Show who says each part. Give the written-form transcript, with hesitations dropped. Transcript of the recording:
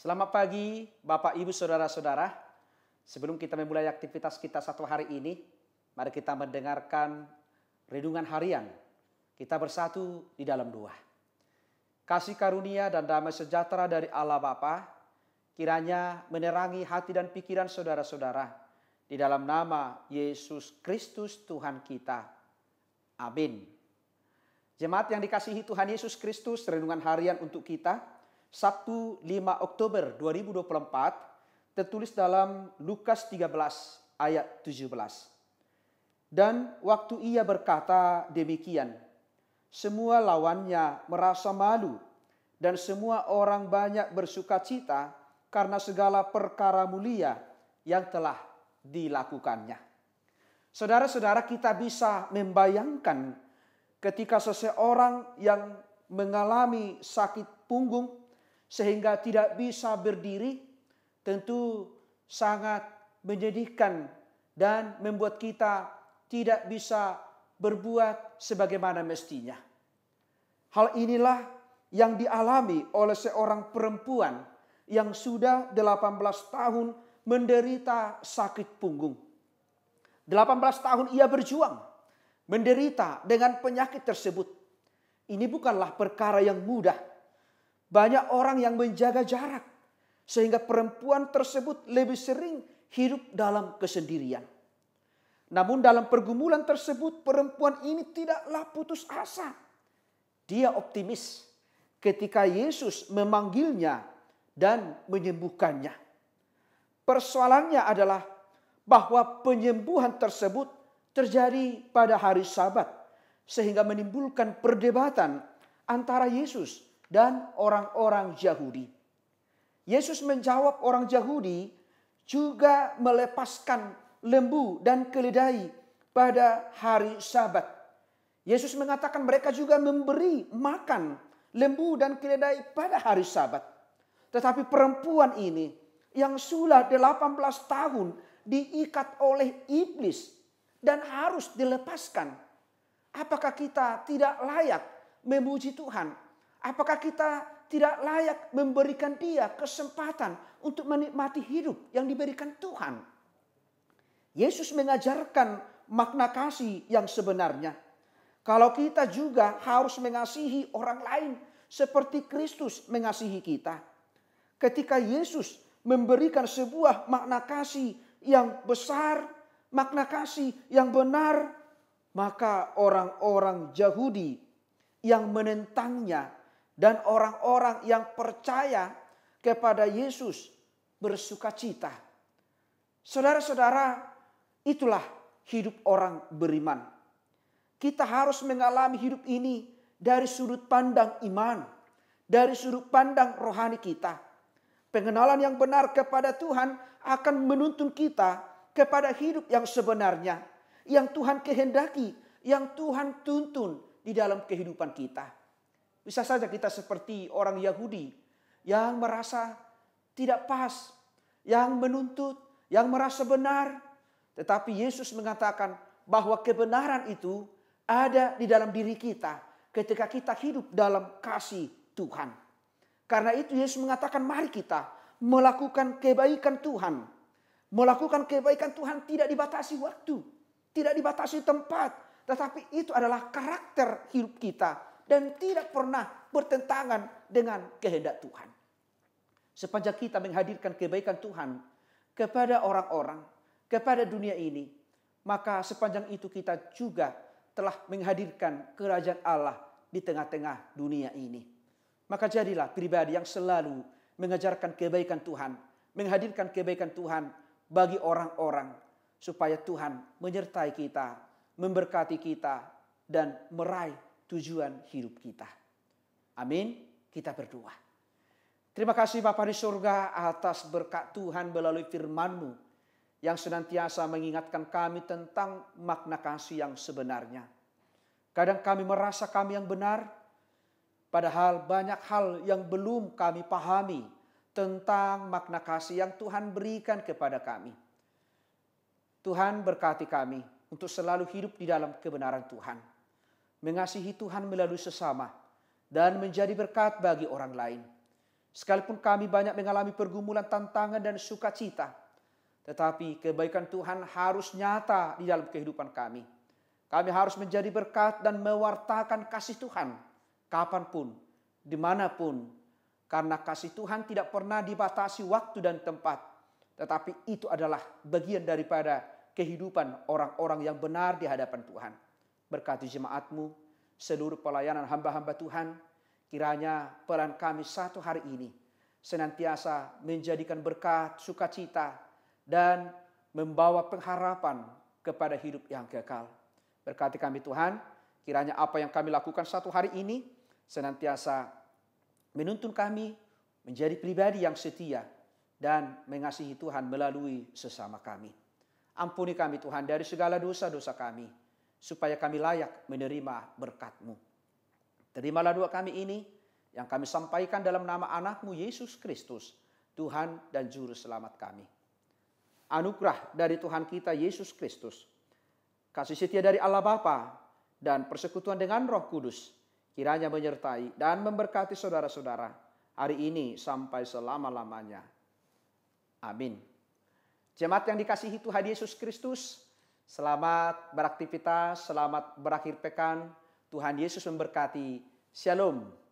Speaker 1: Selamat pagi Bapak Ibu Saudara-saudara. Sebelum kita memulai aktivitas kita satu hari ini, mari kita mendengarkan renungan harian. Kita bersatu di dalam doa. Kasih karunia dan damai sejahtera dari Allah Bapa kiranya menerangi hati dan pikiran saudara-saudara di dalam nama Yesus Kristus Tuhan kita. Amin. Jemaat yang dikasihi Tuhan Yesus Kristus, renungan harian untuk kita Sabtu 5 Oktober 2024 tertulis dalam Lukas 13 ayat 17. Dan waktu ia berkata demikian, semua lawannya merasa malu dan semua orang banyak bersukacita karena segala perkara mulia yang telah dilakukannya. Saudara-saudara, kita bisa membayangkan ketika seseorang yang mengalami sakit punggung sehingga tidak bisa berdiri, tentu sangat menyedihkan dan membuat kita tidak bisa berbuat sebagaimana mestinya. Hal inilah yang dialami oleh seorang perempuan yang sudah 18 tahun menderita sakit punggung. 18 tahun ia berjuang, menderita dengan penyakit tersebut. Ini bukanlah perkara yang mudah. Banyak orang yang menjaga jarak, sehingga perempuan tersebut lebih sering hidup dalam kesendirian. Namun dalam pergumulan tersebut, perempuan ini tidaklah putus asa. Dia optimis ketika Yesus memanggilnya dan menyembuhkannya. Persoalannya adalah bahwa penyembuhan tersebut terjadi pada hari Sabat, sehingga menimbulkan perdebatan antara Yesus dan orang-orang Yahudi. Yesus menjawab orang Yahudi juga melepaskan lembu dan keledai pada hari Sabat. Yesus mengatakan mereka juga memberi makan lembu dan keledai pada hari Sabat. Tetapi perempuan ini yang sudah 18 tahun diikat oleh iblis dan harus dilepaskan. Apakah kita tidak layak memuji Tuhan? Apakah kita tidak layak memberikan dia kesempatan untuk menikmati hidup yang diberikan Tuhan? Yesus mengajarkan makna kasih yang sebenarnya. Kalau kita juga harus mengasihi orang lain seperti Kristus mengasihi kita. Ketika Yesus memberikan sebuah makna kasih yang besar, makna kasih yang benar, maka orang-orang Yahudi yang menentangnya dan orang-orang yang percaya kepada Yesus bersukacita. Saudara-saudara, itulah hidup orang beriman. Kita harus mengalami hidup ini dari sudut pandang iman, dari sudut pandang rohani kita. Pengenalan yang benar kepada Tuhan akan menuntun kita kepada hidup yang sebenarnya, yang Tuhan kehendaki, yang Tuhan tuntun di dalam kehidupan kita. Bisa saja kita seperti orang Yahudi yang merasa tidak pas, yang menuntut, yang merasa benar. Tetapi Yesus mengatakan bahwa kebenaran itu ada di dalam diri kita ketika kita hidup dalam kasih Tuhan. Karena itu Yesus mengatakan mari kita melakukan kebaikan Tuhan. Melakukan kebaikan Tuhan tidak dibatasi waktu, tidak dibatasi tempat. Tetapi itu adalah karakter hidup kita. Dan tidak pernah bertentangan dengan kehendak Tuhan. Sepanjang kita menghadirkan kebaikan Tuhan kepada orang-orang, kepada dunia ini, maka sepanjang itu kita juga telah menghadirkan kerajaan Allah di tengah-tengah dunia ini. Maka jadilah pribadi yang selalu mengajarkan kebaikan Tuhan, menghadirkan kebaikan Tuhan bagi orang-orang, supaya Tuhan menyertai kita, memberkati kita, dan meraih tujuan hidup kita. Amin. Kita berdoa. Terima kasih Bapa di surga atas berkat Tuhan melalui firman-Mu yang senantiasa mengingatkan kami tentang makna kasih yang sebenarnya. Kadang kami merasa kami yang benar, padahal banyak hal yang belum kami pahami tentang makna kasih yang Tuhan berikan kepada kami. Tuhan berkati kami untuk selalu hidup di dalam kebenaran Tuhan. Mengasihi Tuhan melalui sesama dan menjadi berkat bagi orang lain. Sekalipun kami banyak mengalami pergumulan, tantangan, dan sukacita, tetapi kebaikan Tuhan harus nyata di dalam kehidupan kami. Kami harus menjadi berkat dan mewartakan kasih Tuhan kapanpun, dimanapun. Karena kasih Tuhan tidak pernah dibatasi waktu dan tempat. Tetapi itu adalah bagian daripada kehidupan orang-orang yang benar di hadapan Tuhan. Berkati jemaat-Mu, seluruh pelayanan hamba-hamba Tuhan, kiranya peran kami satu hari ini senantiasa menjadikan berkat, sukacita, dan membawa pengharapan kepada hidup yang kekal. Berkati kami Tuhan, kiranya apa yang kami lakukan satu hari ini senantiasa menuntun kami menjadi pribadi yang setia dan mengasihi Tuhan melalui sesama kami. Ampuni kami Tuhan dari segala dosa-dosa kami, supaya kami layak menerima berkat-Mu. Terimalah doa kami ini yang kami sampaikan dalam nama anak-Mu Yesus Kristus, Tuhan dan Juru Selamat kami. Anugerah dari Tuhan kita Yesus Kristus, kasih setia dari Allah Bapa, dan persekutuan dengan Roh Kudus, kiranya menyertai dan memberkati saudara-saudara hari ini sampai selama-lamanya. Amin. Jemaat yang dikasihi Tuhan Yesus Kristus, selamat beraktivitas, selamat berakhir pekan. Tuhan Yesus memberkati. Shalom.